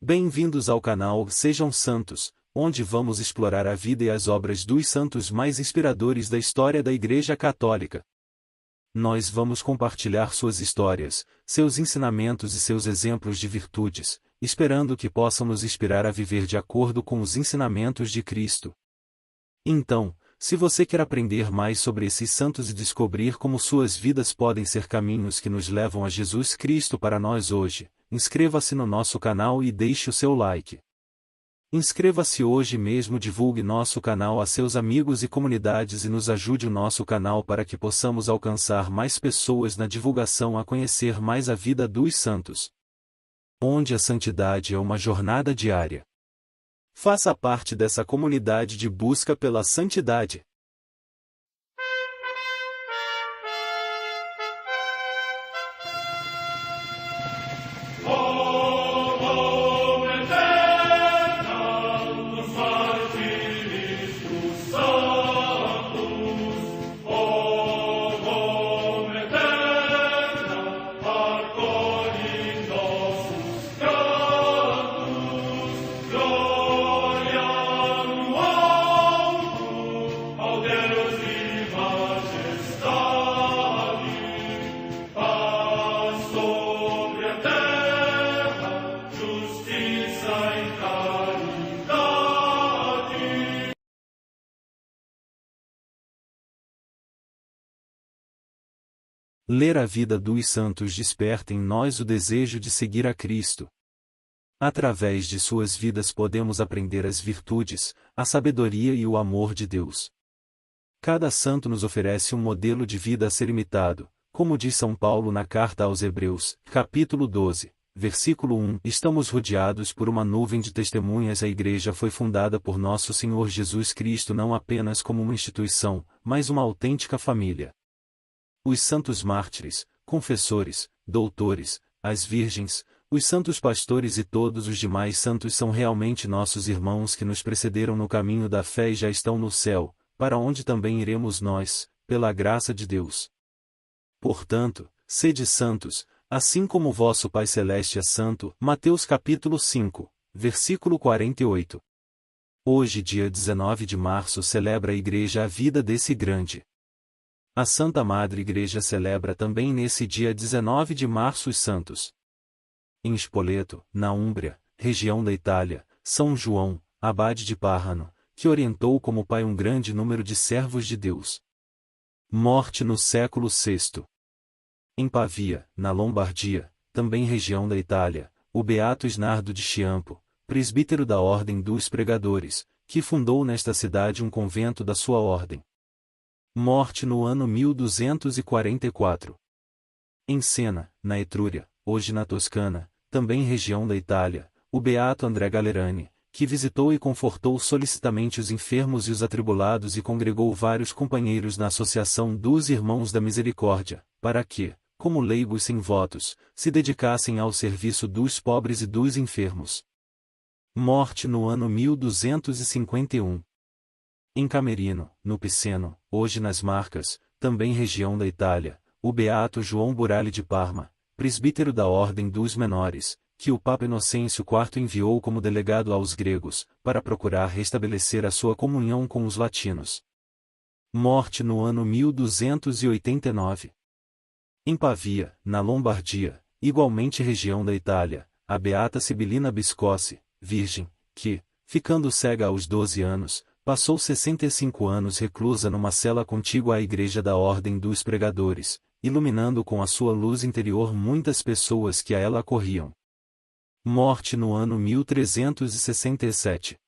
Bem-vindos ao canal Sejam Santos, onde vamos explorar a vida e as obras dos santos mais inspiradores da história da Igreja Católica. Nós vamos compartilhar suas histórias, seus ensinamentos e seus exemplos de virtudes, esperando que possam nos inspirar a viver de acordo com os ensinamentos de Cristo. Então, se você quer aprender mais sobre esses santos e descobrir como suas vidas podem ser caminhos que nos levam a Jesus Cristo para nós hoje, inscreva-se no nosso canal e deixe o seu like. Inscreva-se hoje mesmo, divulgue nosso canal a seus amigos e comunidades e nos ajude o nosso canal para que possamos alcançar mais pessoas na divulgação a conhecer mais a vida dos santos. Onde a santidade é uma jornada diária. Faça parte dessa comunidade de busca pela santidade. Ler a vida dos santos desperta em nós o desejo de seguir a Cristo. Através de suas vidas podemos aprender as virtudes, a sabedoria e o amor de Deus. Cada santo nos oferece um modelo de vida a ser imitado, como diz São Paulo na carta aos Hebreus, capítulo 12, versículo 1. Estamos rodeados por uma nuvem de testemunhas. A Igreja foi fundada por nosso Senhor Jesus Cristo não apenas como uma instituição, mas uma autêntica família. Os santos mártires, confessores, doutores, as virgens, os santos pastores e todos os demais santos são realmente nossos irmãos que nos precederam no caminho da fé e já estão no céu, para onde também iremos nós, pela graça de Deus. Portanto, sede santos, assim como vosso Pai Celeste é santo. Mateus capítulo 5, versículo 48. Hoje, dia 19 de março, celebra a Igreja a vida desse grande. A Santa Madre Igreja celebra também nesse dia 19 de março os santos. Em Spoleto, na Úmbria, região da Itália, São João, abade de Parrano, que orientou como pai um grande número de servos de Deus. Morte no século VI. Em Pavia, na Lombardia, também região da Itália, o beato Snardo de Ciampo, presbítero da Ordem dos Pregadores, que fundou nesta cidade um convento da sua ordem. Morte no ano 1244. Em Siena, na Etrúria, hoje na Toscana, também região da Itália, o beato André Gallerani, que visitou e confortou solicitamente os enfermos e os atribulados e congregou vários companheiros na Associação dos Irmãos da Misericórdia, para que, como leigos sem votos, se dedicassem ao serviço dos pobres e dos enfermos. Morte no ano 1251. Em Camerino, no Piceno, hoje nas Marcas, também região da Itália, o beato João Burali de Parma, presbítero da Ordem dos Menores, que o Papa Inocêncio IV enviou como delegado aos gregos, para procurar restabelecer a sua comunhão com os latinos. Morte no ano 1289. Em Pavia, na Lombardia, igualmente região da Itália, a beata Sibilina Biscossi, virgem, que, ficando cega aos 12 anos, passou 65 anos reclusa numa cela contígua à Igreja da Ordem dos Pregadores, iluminando com a sua luz interior muitas pessoas que a ela acorriam. Morte no ano 1367.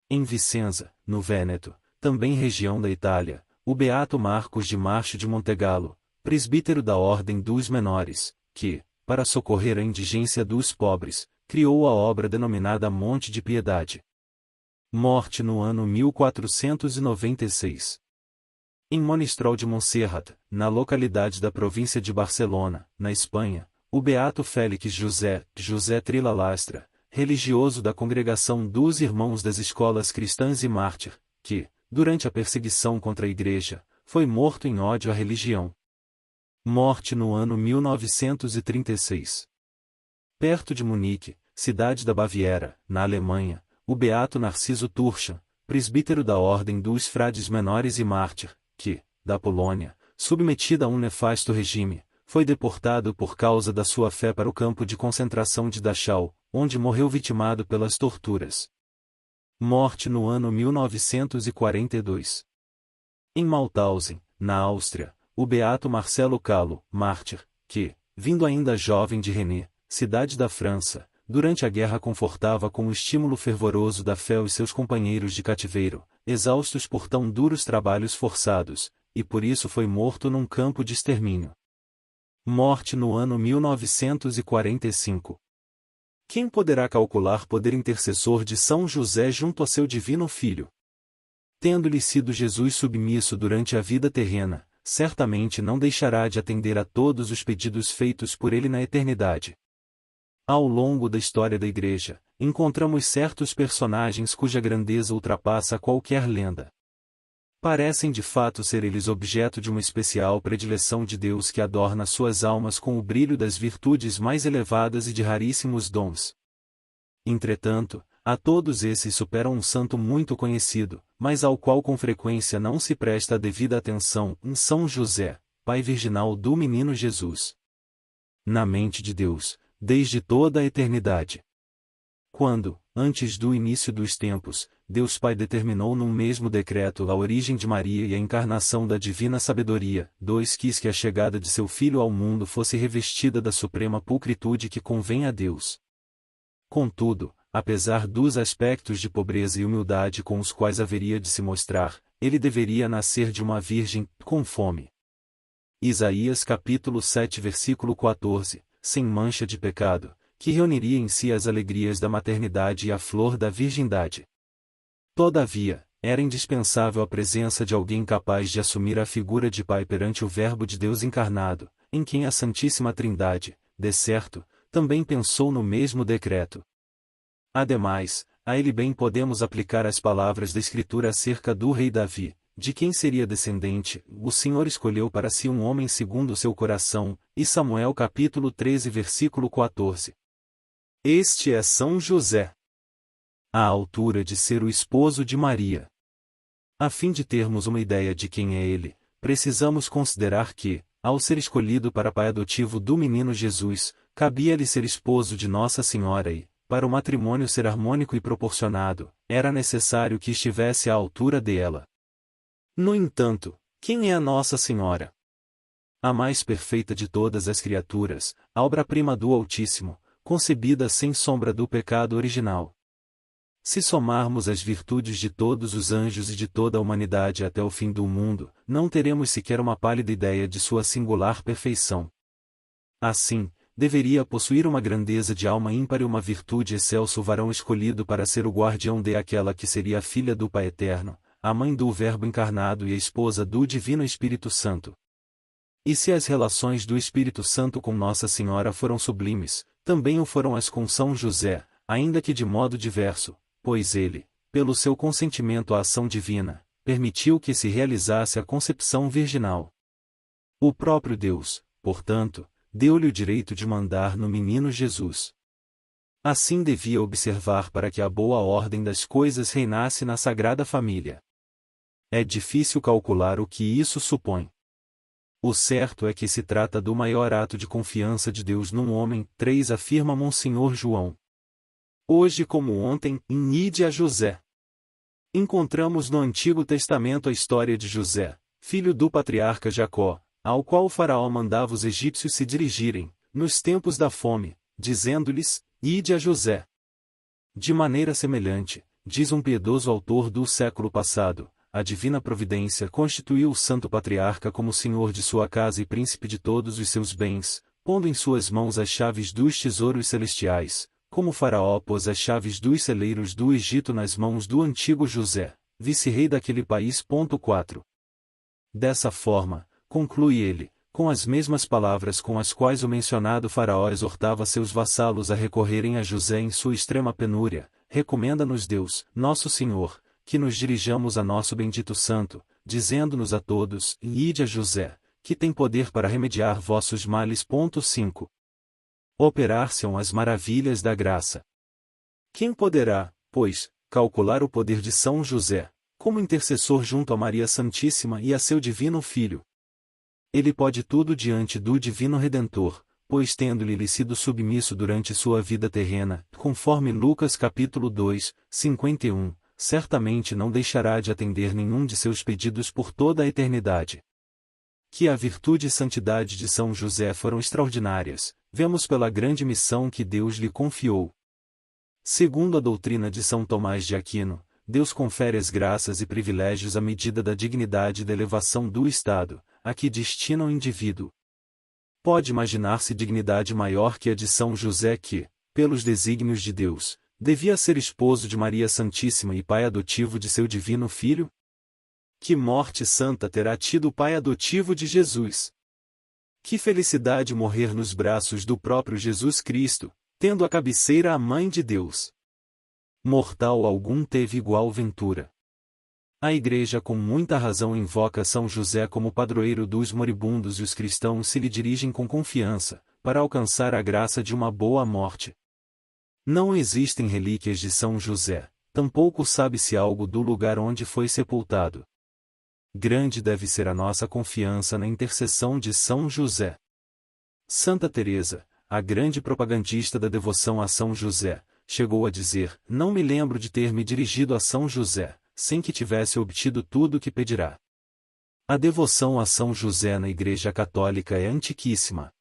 Em Vicenza, no Vêneto, também região da Itália, o beato Marcos de Marcho de Montegallo, presbítero da Ordem dos Menores, que, para socorrer a indigência dos pobres, criou a obra denominada Monte de Piedade. Morte no ano 1496. Em Monistrol de Montserrat, na localidade da província de Barcelona, na Espanha, o beato Félix José Trilla Lastra, religioso da Congregação dos Irmãos das Escolas Cristãs e mártir, que, durante a perseguição contra a Igreja, foi morto em ódio à religião. Morte no ano 1936. Perto de Munique, cidade da Baviera, na Alemanha, o beato Narciso Turchan, presbítero da Ordem dos Frades Menores e mártir, que, da Polônia, submetida a um nefasto regime, foi deportado por causa da sua fé para o campo de concentração de Dachau, onde morreu vitimado pelas torturas. Morte no ano 1942. Em Mauthausen, na Áustria, o beato Marcelo Calo, mártir, que, vindo ainda jovem de Rennes, cidade da França, durante a guerra confortava com o estímulo fervoroso da fé os seus companheiros de cativeiro, exaustos por tão duros trabalhos forçados, e por isso foi morto num campo de extermínio. Morte no ano 1945. Quem poderá calcular poder intercessor de São José junto a seu divino Filho? Tendo-lhe sido Jesus submisso durante a vida terrena, certamente não deixará de atender a todos os pedidos feitos por ele na eternidade. Ao longo da história da Igreja, encontramos certos personagens cuja grandeza ultrapassa qualquer lenda. Parecem de fato ser eles objeto de uma especial predileção de Deus que adorna suas almas com o brilho das virtudes mais elevadas e de raríssimos dons. Entretanto, a todos esses supera um santo muito conhecido, mas ao qual com frequência não se presta a devida atenção, São José, pai virginal do menino Jesus. Na mente de Deus, desde toda a eternidade. Quando, antes do início dos tempos, Deus Pai determinou num mesmo decreto a origem de Maria e a encarnação da divina sabedoria, quis que a chegada de seu Filho ao mundo fosse revestida da suprema pulcritude que convém a Deus. Contudo, apesar dos aspectos de pobreza e humildade com os quais haveria de se mostrar, ele deveria nascer de uma virgem, com fome. Isaías capítulo 7 versículo 14, sem mancha de pecado, que reuniria em si as alegrias da maternidade e a flor da virgindade. Todavia, era indispensável a presença de alguém capaz de assumir a figura de pai perante o Verbo de Deus encarnado, em quem a Santíssima Trindade, de certo, também pensou no mesmo decreto. Ademais, a ele bem podemos aplicar as palavras da Escritura acerca do rei Davi, de quem seria descendente, o Senhor escolheu para si um homem segundo o seu coração, e Samuel capítulo 13 versículo 14. Este é São José, à altura de ser o esposo de Maria. A fim de termos uma ideia de quem é ele, precisamos considerar que, ao ser escolhido para pai adotivo do menino Jesus, cabia-lhe ser esposo de Nossa Senhora e, para o matrimônio ser harmônico e proporcionado, era necessário que estivesse à altura dela. No entanto, quem é a Nossa Senhora? A mais perfeita de todas as criaturas, a obra-prima do Altíssimo, concebida sem sombra do pecado original. Se somarmos as virtudes de todos os anjos e de toda a humanidade até o fim do mundo, não teremos sequer uma pálida ideia de sua singular perfeição. Assim, deveria possuir uma grandeza de alma ímpar e uma virtude excelsa o varão escolhido para ser o guardião de aquela que seria a filha do Pai Eterno, a mãe do Verbo encarnado e a esposa do Divino Espírito Santo. E se as relações do Espírito Santo com Nossa Senhora foram sublimes, também o foram as com São José, ainda que de modo diverso, pois ele, pelo seu consentimento à ação divina, permitiu que se realizasse a concepção virginal. O próprio Deus, portanto, deu-lhe o direito de mandar no menino Jesus. Assim devia observar para que a boa ordem das coisas reinasse na Sagrada Família. É difícil calcular o que isso supõe. O certo é que se trata do maior ato de confiança de Deus num homem, 3 afirma Monsenhor João. Hoje como ontem, ide a José. Encontramos no Antigo Testamento a história de José, filho do patriarca Jacó, ao qual o faraó mandava os egípcios se dirigirem, nos tempos da fome, dizendo-lhes, ide a José. De maneira semelhante, diz um piedoso autor do século passado, a divina providência constituiu o santo patriarca como senhor de sua casa e príncipe de todos os seus bens, pondo em suas mãos as chaves dos tesouros celestiais, como o faraó pôs as chaves dos celeiros do Egito nas mãos do antigo José, vice-rei daquele país. 4. Dessa forma, conclui ele, com as mesmas palavras com as quais o mencionado faraó exortava seus vassalos a recorrerem a José em sua extrema penúria, recomenda-nos Deus, nosso Senhor, que nos dirijamos a nosso bendito santo, dizendo-nos a todos, ide a José, que tem poder para remediar vossos males. 5. Operar-se-ão as maravilhas da graça. Quem poderá, pois, calcular o poder de São José, como intercessor junto a Maria Santíssima e a seu divino Filho? Ele pode tudo diante do Divino Redentor, pois tendo-lhe sido submisso durante sua vida terrena, conforme Lucas capítulo 2, 51, certamente não deixará de atender nenhum de seus pedidos por toda a eternidade. Que a virtude e santidade de São José foram extraordinárias, vemos pela grande missão que Deus lhe confiou. Segundo a doutrina de São Tomás de Aquino, Deus confere as graças e privilégios à medida da dignidade e da elevação do Estado, a que destina o indivíduo. Pode imaginar-se dignidade maior que a de São José que, pelos desígnios de Deus, devia ser esposo de Maria Santíssima e pai adotivo de seu divino Filho? Que morte santa terá tido o pai adotivo de Jesus! Que felicidade morrer nos braços do próprio Jesus Cristo, tendo à cabeceira a Mãe de Deus! Mortal algum teve igual ventura. A Igreja com muita razão invoca São José como padroeiro dos moribundos e os cristãos se lhe dirigem com confiança, para alcançar a graça de uma boa morte. Não existem relíquias de São José, tampouco sabe-se algo do lugar onde foi sepultado. Grande deve ser a nossa confiança na intercessão de São José. Santa Teresa, a grande propagandista da devoção a São José, chegou a dizer: "Não me lembro de ter me dirigido a São José, sem que tivesse obtido tudo o que pedirá." A devoção a São José na Igreja Católica é antiquíssima.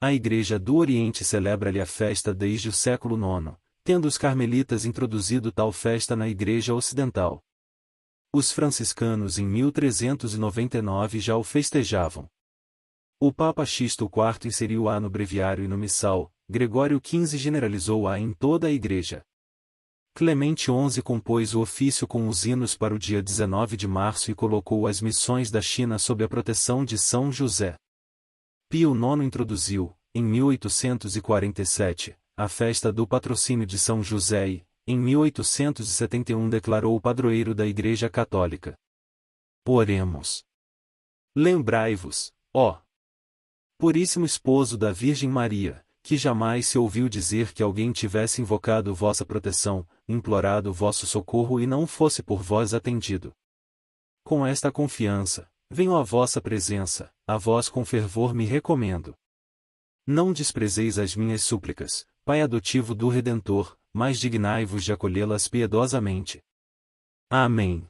A Igreja do Oriente celebra-lhe a festa desde o século IX, tendo os carmelitas introduzido tal festa na Igreja Ocidental. Os franciscanos em 1399 já o festejavam. O Papa Sixto IV inseriu-a no breviário e no missal, Gregório XV generalizou-a em toda a Igreja. Clemente XI compôs o ofício com os hinos para o dia 19 de março e colocou as missões da China sob a proteção de São José. Pio IX introduziu, em 1847, a festa do patrocínio de São José e, em 1871 declarou o padroeiro da Igreja Católica. Oremos. Lembrai-vos, ó Puríssimo Esposo da Virgem Maria, que jamais se ouviu dizer que alguém tivesse invocado vossa proteção, implorado vosso socorro e não fosse por vós atendido. Com esta confiança, venho à vossa presença, a vós com fervor me recomendo. Não desprezeis as minhas súplicas, Pai adotivo do Redentor, mas dignai-vos de acolhê-las piedosamente. Amém.